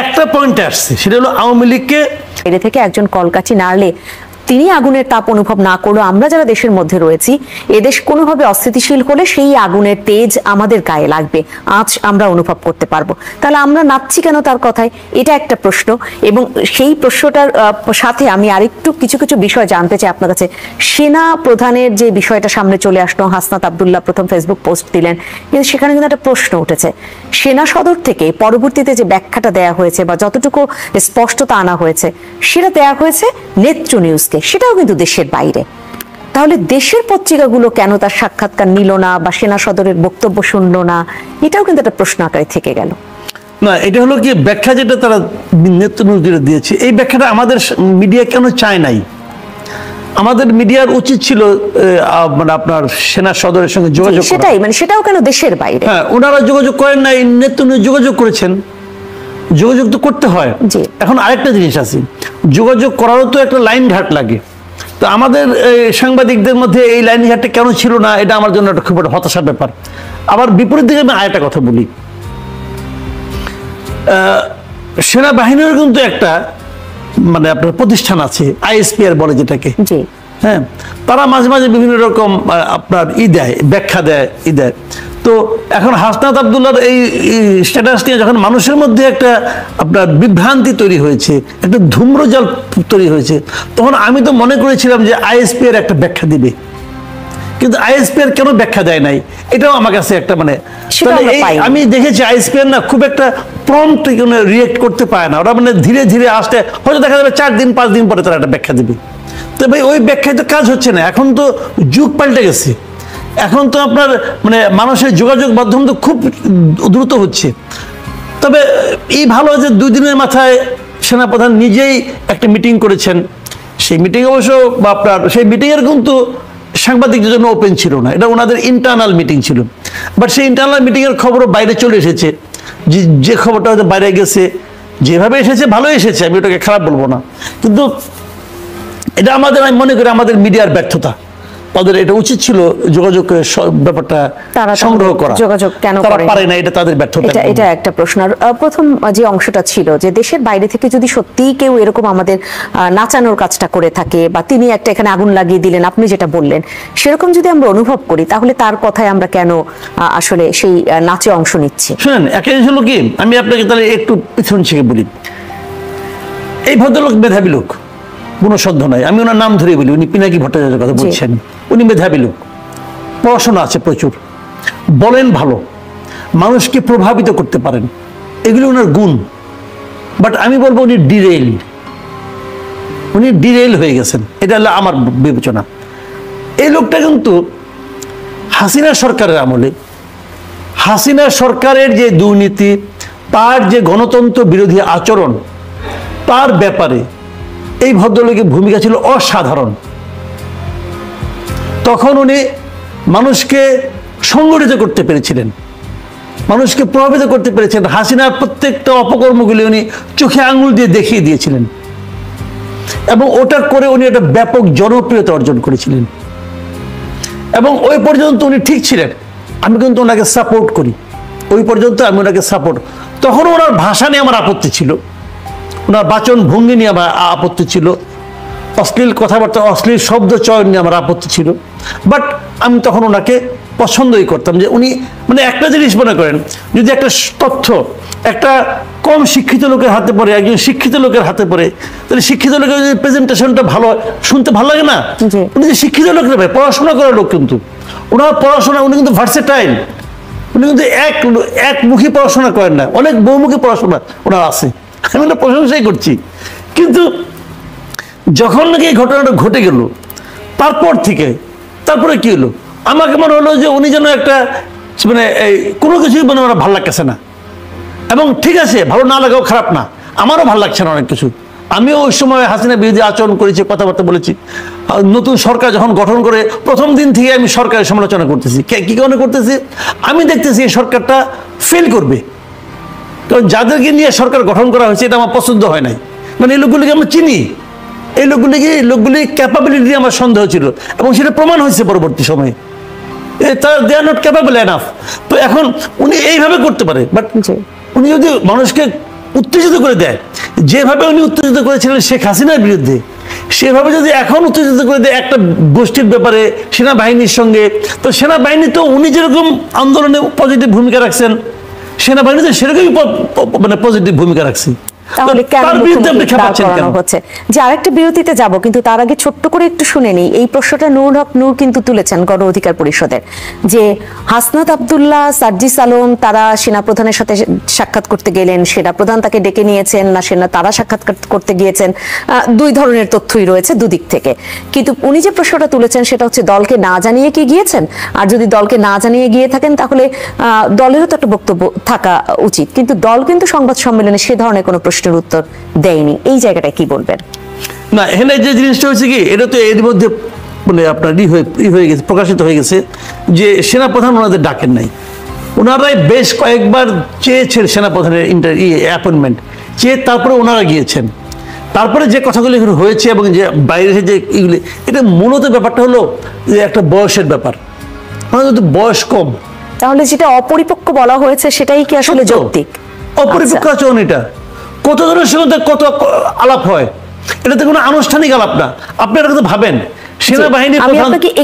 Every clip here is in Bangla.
একটা পয়েন্টে আসছে, সেটা হলো আওয়ামী লীগকে এর থেকে একজন কলকাঠি নাড়লে তিনি আগুনের তাপ অনুভব না করলেও আমরা যারা দেশের মধ্যে রয়েছি, এদেশ কোনোভাবে অস্থিতিশীল হলে সেই আগুনের তেজ আমাদের গায়ে লাগবে, আজ আমরা অনুভব করতে পারবো। তাহলে আমরা নাচছি কেন তার কথায়? এটা একটা প্রশ্ন। এবং সেই প্রশ্নটার সাথে আমি আরেকটু কিছু কিছু বিষয় জানতে চাই আপনার কাছে। সেনা প্রধানের যে বিষয়টা সামনে চলে আসলো, হাসনাত আব্দুল্লাহ প্রথম ফেসবুক পোস্ট দিলেন, কিন্তু সেখানে কিন্তু একটা প্রশ্ন উঠেছে। সেনা সদর থেকে পরবর্তীতে যে ব্যাখ্যাটা দেয়া হয়েছে বা যতটুকু স্পষ্টতা আনা হয়েছে, সেটা দেয়া হয়েছে নেত্র নিউজকে, সেটাও কিন্তু দেশের বাইরে। তাহলে দেশের পত্রিকাগুলো কেন তার সাক্ষাৎকার নিল না বা সেনা সদরের বক্তব্য শুনলো না? এটাও কিন্তু একটা প্রশ্ন আকারে থেকে গেল। না, এটা হলো কি ব্যাখ্যা যেটা তারা নেত্র নিউজ দিয়েছে, এই ব্যাখ্যাটা আমাদের মিডিয়া কেন চায় নাই? আমাদের মিডিয়ার উচিত ছিল মানে আপনার সেনা সদরের সঙ্গে যোগাযোগ, সেটাই মানে সেটাও কেন দেশের বাইরে? হ্যাঁ, ওনারা যোগাযোগ করেন নাই, নেত্র নিউজ যোগাযোগ করেছেন। যোগাযোগ তো করতে হয়। এখন আরেকটা জিনিস আছে, যোগাযোগ করারও তো একটা লাইন ঘাট লাগে। তো আমাদের সাংবাদিকদের মধ্যে এই লাইন ঘাটটা কেন ছিল না, এটা আমার জন্য একটা খুব একটা হতাশার ব্যাপার। আবার বিপরীত দিকে আমি আরেকটা কথা বলি, সেনাবাহিনীর কিন্তু একটা মানে আপনার প্রতিষ্ঠান আছে, আইএসপিআর বলে যেটাকে, হ্যাঁ, তারা মাঝে মাঝে বিভিন্ন রকম আপনার দেয়, ব্যাখ্যা দেয়, দেয়। তো এখন হাসনাত আব্দুল্লাহর এই স্ট্যাটাস নিয়ে যখন মানুষের মধ্যে একটা আপনার বিভ্রান্তি তৈরি হয়েছে, একটা ধূম্রজাল তৈরি হয়েছে, তখন আমি তো মনে করেছিলাম যে আইএসপিআর একটা ব্যাখ্যা দিবে, কিন্তু আইএসপিআর কেন ব্যাখ্যা দেয় নাই, এটাও আমার কাছে একটা মানে আমি দেখেছি আইএসপিআর না খুব একটা প্রম্পট রিয়েক্ট করতে পারে না। ওরা মানে ধীরে ধীরে আসতে হয়তো দেখা যাবে 4 দিন 5 দিন পরে তারা একটা ব্যাখ্যা দিবে। তো ভাই ওই ব্যাখ্যায় তো কাজ হচ্ছে না, এখন তো যুগ পাল্টে গেছে, এখন তো আপনার মানে মানুষের যোগাযোগ মাধ্যম তো খুব দ্রুত হচ্ছে। তবে এই ভালো যে 2 দিনের মাথায় সেনাপ্রধান নিজেই একটা মিটিং করেছেন। সেই মিটিং অবশ্য আপনার সেই মিটিংয়ের কিন্তু সাংবাদিকদের জন্য ওপেন ছিল না, এটা ওনাদের ইন্টারনাল মিটিং ছিল। বাট সেই ইন্টারনাল মিটিংয়ের খবরও বাইরে চলে এসেছে, যে খবরটা হয়তো বাইরে গেছে, যেভাবে এসেছে ভালো এসেছে, আমি ওটাকে খারাপ বলবো না, কিন্তু এটা আমাদের, আমি মনে করি আমাদের মিডিয়ার ব্যর্থতা। তাদের এটা উচিত ছিল যোগাযোগের ব্যাপারটা সংগ্রহ করা, যোগাযোগ কেন পারে না, এটা তাদের ব্যর্থতা। এটা একটা প্রশ্ন। আর প্রথম যে অংশটা ছিল যে দেশের বাইরে থেকে যদি সত্যিই কেউ এরকম আমাদের নাচানোর কাজটা করে থাকে বা তিনি একটা এখানে আগুন লাগিয়ে দিলেন, আপনি যেটা বললেন, সেরকম যদি আমরা অনুভব করি, তাহলে তার কথায় আমরা কেন আসলে সেই নাচে অংশ নিচ্ছি? শুনেন, একটা জিনিস হলো কি, আমি আপনাকে তাহলে একটু পিছন থেকে বলি। এই ভদ্রলোক মেধাবী লোক, কোনো সন্দেহ নাই, আমি ওনার নাম ধরে বলি, উনি পিনাকি ভট্টাচার্যের কথা বলছেন, উনি মেধাবী লোক, পড়াশোনা আছে প্রচুর, বলেন ভালো, মানুষকে প্রভাবিত করতে পারেন, এগুলো ওনার গুণ। বাট আমি বলবো উনি ডিরেইল হয়ে গেছেন, এটা হলো আমার বিবেচনা। এই লোকটা কিন্তু হাসিনা সরকারের আমলে, হাসিনা সরকারের যে দুর্নীতি, তার যে গণতন্ত্র বিরোধী আচরণ, তার ব্যাপারে এই ভদ্রলোকের ভূমিকা ছিল অসাধারণ। তখন উনি মানুষকে সংগঠিত করতে পেরেছিলেন, মানুষকে প্রভাবিত করতে পেরেছেন। হাসিনার প্রত্যেকটা অপকর্মগুলি উনি চোখে আঙুল দিয়ে দেখিয়ে দিয়েছিলেন, এবং ওটা করে উনি একটা ব্যাপক জনপ্রিয়তা অর্জন করেছিলেন। এবং ওই পর্যন্ত উনি ঠিক ছিলেন, আমি কিন্তু ওনাকে সাপোর্ট করি, ওই পর্যন্ত আমি ওনাকে সাপোর্ট। তখন ওনার ভাষা নিয়ে আমার আপত্তি ছিল, ওনার বাচন ভঙ্গি নিয়ে আমার আপত্তি ছিল, অশ্লীল কথাবার্তা, অশ্লীল শব্দ চয়ন নিয়ে আমার আপত্তি ছিল। বাট আমি তখন ওনাকে পছন্দই করতাম, যে উনি মানে একটা জিনিস মনে করেন, যদি একটা তথ্য একটা কম শিক্ষিত লোকের হাতে পড়ে, একজন শিক্ষিত লোকের হাতে পড়ে, তাহলে শিক্ষিত লোকের যদি প্রেজেন্টেশনটা ভালো, শুনতে ভালো লাগে না? উনি যে শিক্ষিত লোক নেবে, পড়াশোনা করার লোক, কিন্তু ওনার পড়াশোনা, উনি কিন্তু ভার্সেটাইল, উনি কিন্তু একমুখী পড়াশোনা করেন না, অনেক বহুমুখী পড়াশোনা ওনার আছে, আমি ওটা প্রশংসাই করছি। কিন্তু যখন নাকি এই ঘটনাটা ঘটে গেল, তারপরে কি হলো, আমাকে মনে হলো যে উনি যেন একটা মানে কোনো কিছুই মনে আমার ভালো লাগতেছে না। এবং ঠিক আছে, ভালো না লাগাও খারাপ না, আমারও ভালো লাগছে না অনেক কিছু। আমিও ওই সময় হাসিনা বিরোধী আচরণ করেছি, কথাবার্তা বলেছি। নতুন সরকার যখন গঠন করে প্রথম দিন থেকে আমি সরকারের সমালোচনা করতেছি। কি কারণে করতেছি? আমি দেখতেছি এই সরকারটা ফেল করবে, কারণ যাদেরকে নিয়ে সরকার গঠন করা হয়েছে এটা আমার পছন্দ হয় নাই। মানে এই লোকগুলিকে আমরা চিনি, এই লোকগুলি ক্যাপাবিলিটি আমার সন্দেহ ছিল, এবং সেটা প্রমাণ হয়েছে পরবর্তী সময়ে, দে আর নট ক্যাপাবল এনাফ। তো এখন উনি এইভাবে করতে পারে, বাট উনি যদি মানুষকে উত্তেজিত করে দেয়। যেভাবে উনি উত্তেজিত করেছিলেন শেখ হাসিনার বিরুদ্ধে, সেভাবে যদি এখন উত্তেজিত করে দেয় একটা গোষ্ঠীর ব্যাপারে সেনাবাহিনীর সঙ্গে, তো সেনাবাহিনী তো উনি যেরকম আন্দোলনে পজিটিভ ভূমিকা রাখছেন, সেনাবাহিনী তো সেরকমই মানে পজিটিভ ভূমিকা রাখছে। তাহলে কেন তার বিরুদ্ধে আপনি খেপাচ্ছেন কেন? হচ্ছে যে আরেকটা বিরতিতে যাব, কিন্তু তার আগে ছোট্ট করে একটু শুনে নিই। এই প্রশ্নটা নূর হক নূর কিন্তু তুলেছেন গণ অধিকার পরিষদের, যে হাসনাত আব্দুল্লাহ, সার্জিস আলম তারা সেনাপ্রধানের সাথে সাক্ষাৎ করতে গেলেন, সেনাপ্রধান তাকে ডেকে নিয়েছেন না তারা সাক্ষাৎ করতে গিয়েছেন, দুই ধরনের তথ্যই রয়েছে দুদিক থেকে। কিন্তু উনি যে প্রশ্নটা তুলেছেন সেটা হচ্ছে দলকে না জানিয়ে কি গিয়েছেন, আর যদি দলকে না জানিয়ে গিয়ে থাকেন তাহলে দলেরও তো একটা বক্তব্য থাকা উচিত। কিন্তু দল কিন্তু সংবাদ সম্মেলনে সে ধরনের কোনো প্রশ্নের উত্তর দেয়নি। এই জায়গাটায় কি বলবেন? না, এখানে যে জিনিসটা হচ্ছে কি, এটা তো এর মধ্যে মানে আপনার হয়ে গেছে, প্রকাশিত হয়ে গেছে যে সেনাপ্রধান ওনাদের ডাকেন নাই। ওনারাই বেশ কয়েকবার চেয়েছেন সেনাপ্রধানের অ্যাপয়েন্টমেন্ট চেয়ে, তারপরে ওনারা গিয়েছেন। তারপরে যে কথাগুলি হয়েছে এবং যে বাইরে যে এগুলি, এটা মূলত ব্যাপারটা হলো যে একটা বয়সের ব্যাপার। ওনাদের তো বয়স কম। তাহলে যেটা অপরিপক্ক বলা হয়েছে সেটাই কি আসলে যৌক্তিক? অপরিপক্ক আচরণ এটা। কতজনের সঙ্গে কত আলাপ হয়, এটা তো কোনো আনুষ্ঠানিক আলাপ না। আপনারা কিন্তু ভাবেন সেনাবাহিনী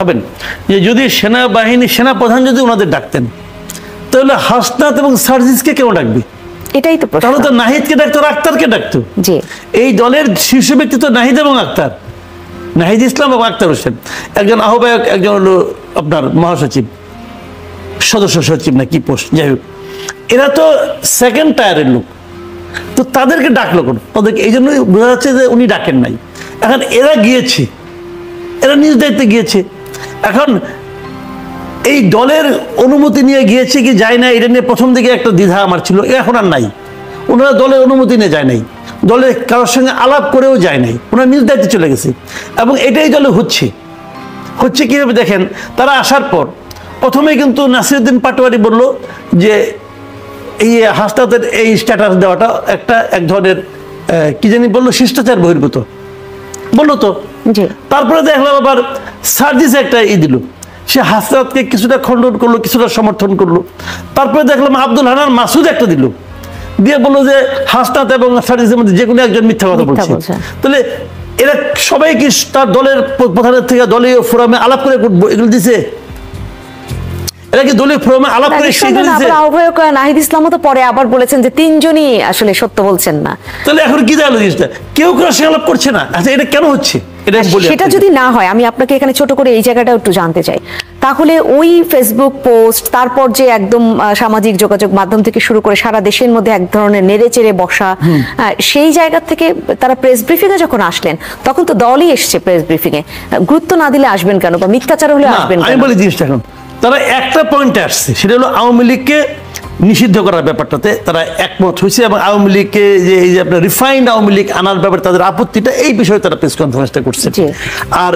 ভাবেন যে যদি সেনাপ্রধান যদি ওনাদের ডাকতেন, তাহলে হাসনাত এবং সার্জিসকে কেন ডাকবে? এটাই তো প্রশ্ন। তাহলে তো নাহিদকে ডাকতো, আক্তারকে ডাকতো। এই দলের শীর্ষ ব্যক্তি তো নাহিদ এবং আক্তার, নাহিদ ইসলাম এবং আক্তার হোসেন, একজন আহ্বায়ক, একজন হলো আপনার মহাসচিব, সদস্য সচিব না কি পোস্ট, যাই হোক, এরা তো সেকেন্ড টায়ারের লোক। তো তাদেরকে ডাকলো কেন? তাদেরকে এই জন্যই বোঝা যাচ্ছে যে উনি ডাকেন নাই। এখন এরা গিয়েছে, এরা নিজ দায়িত্বে গিয়েছে। এখন এই দলের অনুমতি নিয়ে গিয়েছে কি যায় না, এটা নিয়ে প্রথম দিকে একটা দ্বিধা আমার ছিল, এখন আর নাই। ওনারা দলের অনুমতি নিয়ে যায় নাই, দলের কারোর সঙ্গে আলাপ করেও যায় নাই, ওনারা নিজ দায়িত্বে চলে গেছে। এবং এটাই দলে হচ্ছে কিভাবে দেখেন, তারা আসার পর প্রথমে কিন্তু নাসিরউদ্দিন পাটোয়ারি বলল যে এই হাসনাতের এই স্ট্যাটাস দেওয়াটা এক ধরনের কি জানি বললো, শিষ্টাচার বহির্ভূত বললো তো। তারপরে দেখলাম আবার সার্জিস একটা দিল, সে হাসনাতকে কিছুটা খণ্ডন করলো, কিছুটা সমর্থন করলো। তারপরে দেখলাম আব্দুল হান্নান মাসুদ একটা দিল, দিয়ে বললো যে হাসনাত এবং সার্জিসের মধ্যে যে কোনো একজন মিথ্যা কথা বলছে। তাহলে এরা সবাই কি তার দলের প্রধানের থেকে দলীয় ফোরামে আলাপ করে এগুলো দিছে? এরা কি দলীয় ফোরামে আলাপ করে আহ্বায়ক নাহিদ ইসলামও তো পরে আবার বলেছেন যে তিনজনই আসলে সত্য বলছেন না। তাহলে এখন কি দাঁড়ালো জিনিসটা? কেউ কারোর সঙ্গে আলাপ করছে না। আচ্ছা, এটা কেন হচ্ছে? সেটা যদি না হয়, আমি আপনাকে এখানে ছোট করে এই জায়গাটা একটু জানতে চাই। তাহলে ওই ফেসবুক পোস্ট, তারপর যে একদম সামাজিক যোগাযোগ মাধ্যম থেকে শুরু করে সারা দেশের মধ্যে এক ধরনের নেড়ে চেড়ে বসা, সেই জায়গা থেকে তারা প্রেস ব্রিফিং এ যখন আসলেন, তখন তো দলই এসছে প্রেস ব্রিফিং এ, গুরুত্ব না দিলে আসবেন কেন, বা মিথ্যাচার হলে আসবেন কেন? আমি বলি জিনিসটা, এখন তারা একটা পয়েন্টে আসছে, সেটা হলো আওয়ামী লীগকে নিষিদ্ধ করার ব্যাপারটাতে তারা একমত হয়েছে, এবং আওয়ামী লীগকে যে এই যে আপনার রিফাইন্ড আওয়ামী লীগ আনার ব্যাপারে তাদের আপত্তিটা, এই বিষয়ে তারা প্রেস কনফারেন্সটা করছে। আর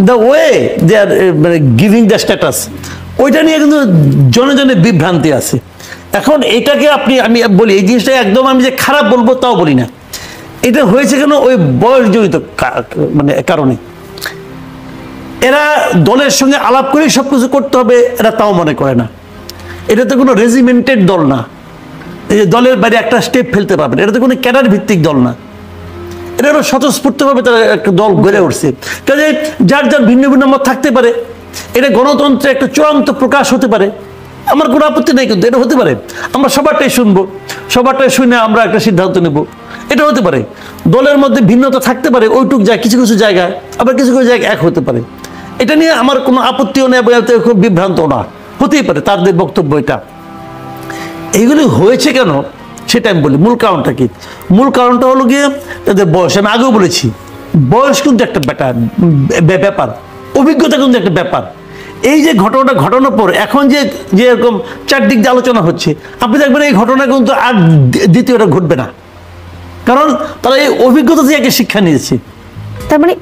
দ্য ওয়ে দে আর মানে গিভিং দ্য স্ট্যাটাস, ওইটা নিয়ে কিন্তু জনে বিভ্রান্তি আছে। এখন এটাকে আমি বলি, এই জিনিসটা একদম আমি যে খারাপ বলবো তাও বলি না। এটা হয়েছে কেন? ওই বয়সজনিত মানে কারণে। এরা দলের সঙ্গে আলাপ করে সবকিছু করতে হবে, এরা তাও মনে করে না। এটা তো কোনো রেজিমেন্টেড দল না, এই যে দলের বাইরে একটা স্টেপ ফেলতে পারবেন, এটা তো কোনো ক্যাডার ভিত্তিক দল না। এটা হলো স্বতঃস্ফূর্তভাবে তারা একটা দল গড়ে উঠছে। কাজে যার ভিন্ন ভিন্ন মত থাকতে পারে, এটা গণতন্ত্রের একটা চূড়ান্ত প্রকাশ হতে পারে, আমার কোনো আপত্তি নেই। কিন্তু এটা হতে পারে আমরা সবারটাই শুনবো, সবারটাই শুনে আমরা একটা সিদ্ধান্ত নেব, এটা হতে পারে। দলের মধ্যে ভিন্নতা থাকতে পারে ওইটুক যায়, কিছু কিছু জায়গায়, আবার কিছু কিছু জায়গায় এক হতে পারে। এটা নিয়ে আমার কোনো আপত্তিও নেই, খুব বিভ্রান্ত না, হতেই পারে তাদের বক্তব্য এটা। এইগুলি হয়েছে কেন সেটা আমি বলি। মূল কারণটা কি? মূল কারণটা হলো গিয়ে তাদের বয়স। আমি আগেও বলেছি, বয়স কিন্তু একটা ব্যাপার, অভিজ্ঞতা কিন্তু একটা ব্যাপার। এই যে ঘটনাটা ঘটানোর পর এখন যে এরকম চারদিক দিয়ে আলোচনা হচ্ছে, আপনি দেখবেন এই ঘটনা কিন্তু আর দ্বিতীয়টা ঘটবে না, কারণ তারা এই অভিজ্ঞতা থেকে শিক্ষা নিয়েছে। তার মানে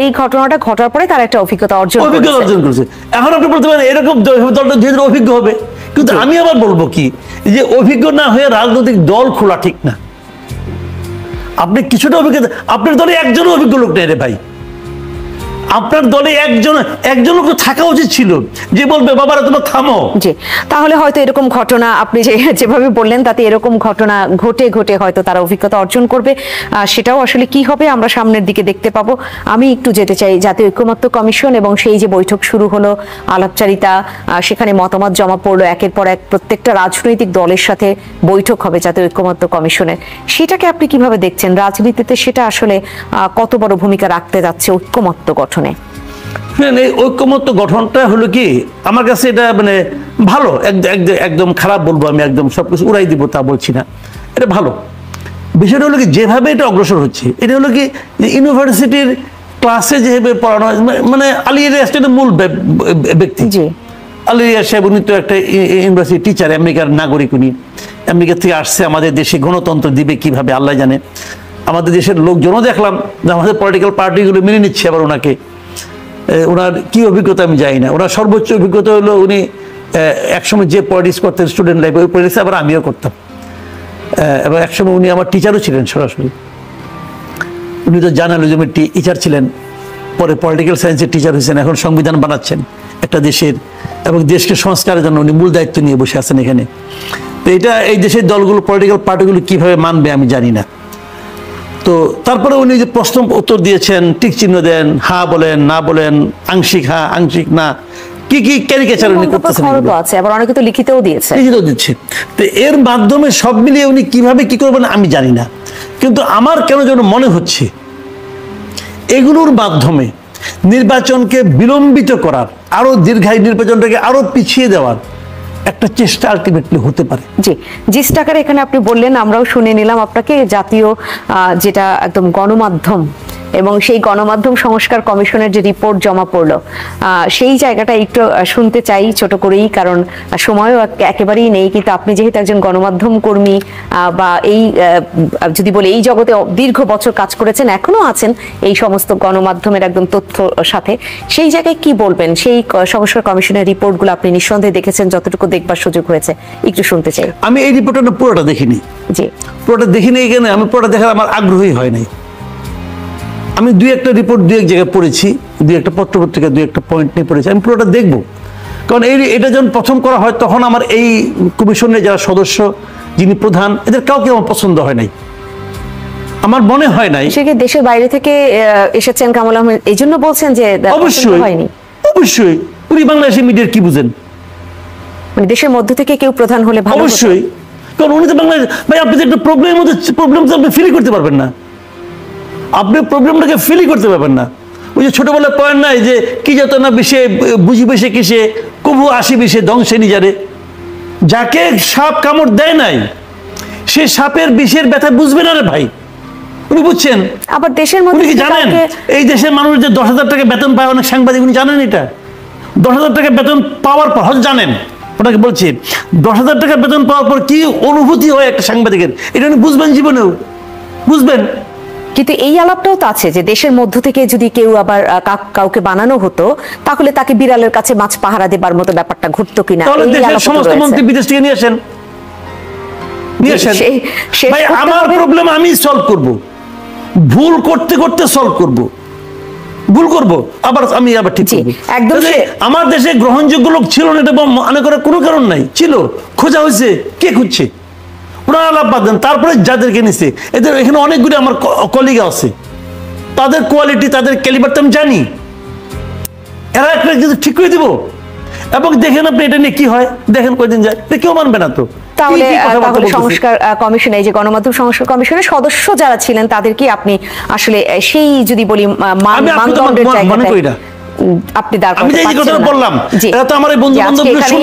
এই ঘটনাটা ঘটার পরে তার একটা অভিজ্ঞতা অর্জন করেছে। এখন আপনি বলতে পারেন এরকম দলটা ধীরে ধীরে অভিজ্ঞ হবে, কিন্তু আমি আবার বলবো কি, যে অভিজ্ঞ না হয়ে রাজনৈতিক দল খোলা ঠিক না। আপনি কিছুটা অভিজ্ঞতা, আপনার দলে একজনও অভিজ্ঞ লোক নেই রে ভাই। আপনার দলে একজন লোক তো থাকা উচিত ছিল যে বলবে বাবারা তোমরা থামো। জি, তাহলে হয়তো এরকম ঘটনা আপনি যেভাবে বললেন তাতে এরকম ঘটনা ঘটে ঘটে হয়তো তারা অভিজ্ঞতা অর্জন করবে। সেটাও আসলে কি হবে আমরা সামনের দিকে দেখতে পাবো। আমি একটু যেতে চাই জাতীয় ঐকমত্য কমিশন এবং সেই যে বৈঠক শুরু হলো, আলাপচারিতা, সেখানে মতামত জমা পড়লো একের পর এক, প্রত্যেকটা রাজনৈতিক দলের সাথে বৈঠক হবে জাতীয় ঐকমত্য কমিশনের। সেটাকে আপনি কিভাবে দেখছেন? রাজনীতিতে সেটা আসলে কত বড় ভূমিকা রাখতে যাচ্ছে ঐকমত্য গঠনে? এই ঐকমত্য গঠনটা হলো কি, আমার কাছে এটা মানে ভালো, একদম খারাপ বলবো আমি, একদম সবকিছু উড়াই দিব তা বলছি না, এটা ভালো। বিষয়টা হলো কি যেভাবে এটা অগ্রসর হচ্ছে, এটা হলো কি যে ইউনিভার্সিটির ক্লাসে যেভাবে পড়ানো হয়, মানে আলী রিয়াজ মূল ব্যক্তি। আলী রিয়াজ সাহেব উনি তো একটা ইউনিভার্সিটি টিচার, আমেরিকার নাগরিক, উনি আমেরিকা থেকে আসছে, আমাদের দেশে গণতন্ত্র দিবে কিভাবে আল্লাহ জানে। আমাদের দেশের লোকজনও দেখলাম যে আমাদের পলিটিক্যাল পার্টিগুলো মেনে নিচ্ছে আবার ওনাকে। ওনার কি অভিজ্ঞতা আমি জানি না, ওনার সর্বোচ্চ অভিজ্ঞতা হলো উনি একসময় যে পলিটিক্স করতেন স্টুডেন্ট লাইফে, ওই পলিটিক্স আবার আমিও করতাম, এবং একসময় উনি আমার টিচারও ছিলেন সরাসরি। উনি তো জার্নালিজমের টিচার ছিলেন, পরে পলিটিক্যাল সায়েন্সের টিচার হয়েছেন, এখন সংবিধান বানাচ্ছেন একটা দেশের, এবং দেশকে সংস্কারের জন্য উনি মূল দায়িত্ব নিয়ে বসে আছেন এখানে। তো এটা এই দেশের দলগুলো, পলিটিক্যাল পার্টিগুলো কিভাবে মানবে আমি জানি না। তো তারপরে উনি যে প্রশ্ন উত্তর দিয়েছেন, টিক চিহ্ন দেন, হ্যাঁ বলেন, না বলেন, আংশিক হ্যাঁ আংশিক না, কি কি ক্যারিকেচার উনি করতেছেন, আবার অনেকে তো লিখিতও দিয়েছে, লিখিতও দিচ্ছে। তো এর মাধ্যমে সব মিলিয়ে উনি কিভাবে কি করবেন আমি জানি না, কিন্তু আমার কেন যেন মনে হচ্ছে এগুলোর মাধ্যমে নির্বাচনকে বিলম্বিত করার, আরো দীর্ঘায়ী নির্বাচনটাকে আরো পিছিয়ে দেওয়ার একটা চেষ্টা আলটিমেটলি হতে পারে। জি, জিস্টাকার এখানে আপনি বললেন, আমরাও শুনে নিলাম আপনাকে, জাতীয় যেটা একদম গণমাধ্যম এবং সেই গণমাধ্যম সংস্কার কমিশনের যে রিপোর্ট জমা পড়লো, সেই জায়গাটা একটু শুনতে চাই ছোট করেই, কারণ সময়ও একেবারেই নেই। কিন্তু আপনি যেহেতু একজন গণমাধ্যম কর্মী বা এই যদি বলি এই জগতে দীর্ঘ বছর কাজ করেছেন, এখনো আছেন এই সমস্ত গণমাধ্যমের একদম তথ্য সাথে, সেই জায়গায় কি বলবেন? সেই সংস্কার কমিশনের রিপোর্টগুলো আপনি নিঃসন্দেহে দেখেছেন, যতটুকু দেখবার সুযোগ হয়েছে একটু শুনতে চাই। আমি এই রিপোর্টটা পুরোটা দেখিনি। জি, পুরোটা দেখিনি, এখানে আমি পুরোটা দেখার আমার আগ্রহী হয় নাই। আমি দুই একটা রিপোর্ট দুই এক জায়গায় পড়েছি, দুই একটা পত্রপত্রিকা দুই একটা পয়েন্ট নিয়ে পড়েছি, আমি পুরোটা দেখবো। কারণ এটা যখন প্রথম করা হয় তখন আমার এই কমিশনের যারা সদস্য, যিনি প্রধান, এদের কাউকে আমার পছন্দ হয় নাই, আমার মনে হয় নাই। সে কি দেশের বাইরে থেকে এসেছেন কামাল আহমেদ, এই জন্য বলছেন যে অবশ্যই হয়নি? অবশ্যই উনি বাংলাদেশের মিডিয়ার কি বুঝেন, মানে দেশের মধ্য থেকে কেউ প্রধান হলে ভালো। অবশ্যই, কারণ উনি তো বাংলাদেশ, ভাই আপনি তো একটা প্রবলেমের মধ্যে, প্রবলেম তো আপনি ফিলই করতে পারবেন না, আপনি প্রবলেমটাকে ফিলই করতে পারবেন না। ওই যে ছোটবেলায় পয়েন্ট নাই যে কি যত না বিষে বুঝি বেশে কিসে, কবু আসি বিষে ধ্বংসে নিজারে। যাকে সাপ কামড় দেয় নাই সে সাপের বিষের ব্যথা বুঝবে না রে ভাই, উনি বুঝছেন? আবার দেশের মধ্যে উনি কি জানেন এই দেশের মানুষ যে 10,000 টাকা বেতন পায়, অনেক সাংবাদিক, উনি জানেন এটা? 10,000 টাকা বেতন পাওয়ার পর হয়তো জানেন, ওনাকে বলছি 10,000 টাকা বেতন পাওয়ার পর কি অনুভূতি হয় একটা সাংবাদিকের, এটা উনি বুঝবেন, জীবনেও বুঝবেন। কিন্তু এই আলাপটাও তো আছে যে দেশের মধ্য থেকে যদি কেউ আবার কাউকে বানানো হতো, তাহলে তাকে বিড়ালের কাছে মাছ পাহারা দেবার মতো ব্যাপারটা ঘটতো কিনা। তাহলে দেশের সমস্ত মন্ত্রী বিদেশ থেকে নিয়ে আসেন, নিয়ে আসেন। ভাই আমার প্রবলেম আমি সলভ করব, ভুল করতে করতে সলভ করব, ভুল করব আবার আমি আবার ঠিক করব। একদম আমার দেশে গ্রহণযোগ্য লোক ছিল না, এটা মনে করার কোনো কারণ নাই, ছিল, খোঁজা হয়েছে, কে খুঁজছে, ওরা আলাপ বাদ দেন। তারপরে যাদেরকে নিছে, এদের এখানে অনেকগুলি আমার কলিগ আছে, তাদের কোয়ালিটি, তাদের ক্যালিবার তো আমি জানি, এরা একটা কিন্তু ঠিক করে দিব। এবং দেখেন আপনি এটা নিয়ে কি হয়, দেখেন কয়দিন যায়, কেউ মানবে না তো। তাহলে সংস্কার কমিশন, এই যে গণমাধ্যম সংস্কার কমিশনের সদস্য যারা ছিলেন তাদেরকে আপনি আসলে সেই যদি বলি মানদণ্ডের জায়গায় আপনি দাঁড় করাতে পারছেন না। আমি যে কথাটা বললাম, এটা তো আমার এই বন্ধু বান্ধব